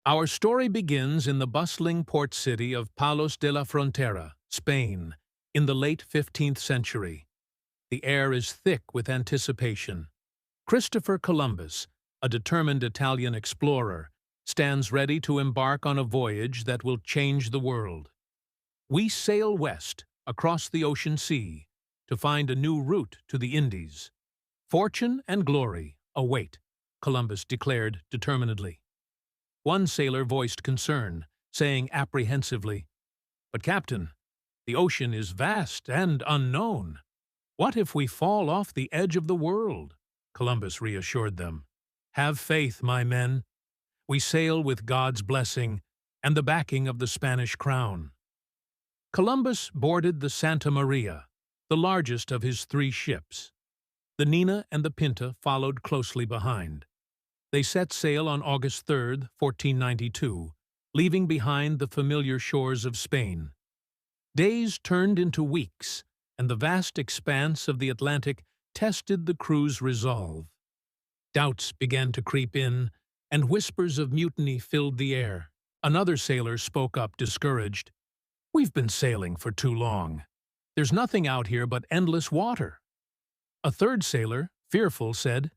Our story begins in the bustling port city of Palos de la Frontera, Spain, in the late 15th century. The air is thick with anticipation. Christopher Columbus, a determined Italian explorer, stands ready to embark on a voyage that will change the world. We sail west, across the ocean sea, to find a new route to the Indies. Fortune and glory await, Columbus declared determinedly. One sailor voiced concern, saying apprehensively, "But, Captain, the ocean is vast and unknown. What if we fall off the edge of the world?" Columbus reassured them. "Have faith, my men. We sail with God's blessing and the backing of the Spanish crown." Columbus boarded the Santa Maria, the largest of his three ships. The Nina and the Pinta followed closely behind. They set sail on August 3, 1492, leaving behind the familiar shores of Spain. Days turned into weeks, and the vast expanse of the Atlantic tested the crew's resolve. Doubts began to creep in, and whispers of mutiny filled the air. Another sailor spoke up, discouraged. "We've been sailing for too long. There's nothing out here but endless water." A third sailor, fearful, said,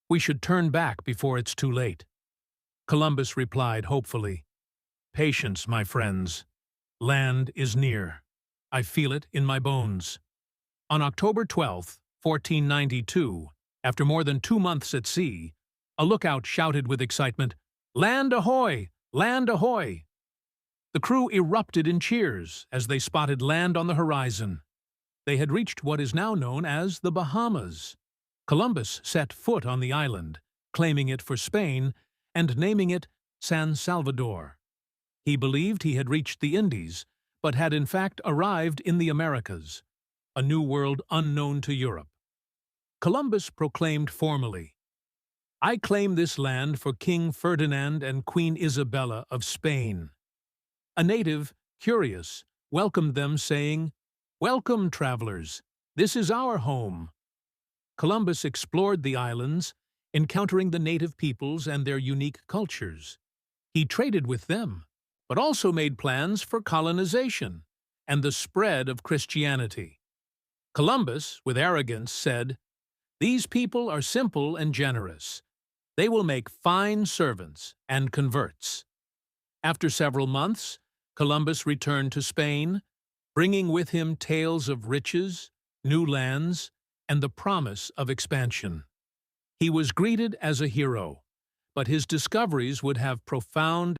"We should turn back before it's too late." Columbus replied hopefully, "Patience, my friends. Land is near. I feel it in my bones." On October 12, 1492, after more than 2 months at sea, a lookout shouted with excitement, "Land ahoy! Land ahoy!" The crew erupted in cheers as they spotted land on the horizon. They had reached what is now known as the Bahamas. Columbus set foot on the island, claiming it for Spain and naming it San Salvador. He believed he had reached the Indies, but had in fact arrived in the Americas, a new world unknown to Europe. Columbus proclaimed formally, "I claim this land for King Ferdinand and Queen Isabella of Spain." A native, curious, welcomed them, saying, "Welcome, travelers. This is our home." Columbus explored the islands, encountering the native peoples and their unique cultures. He traded with them, but also made plans for colonization and the spread of Christianity. Columbus, with arrogance, said, "These people are simple and generous. They will make fine servants and converts." After several months, Columbus returned to Spain, bringing with him tales of riches, new lands, and the promise of expansion. He was greeted as a hero, but his discoveries would have profound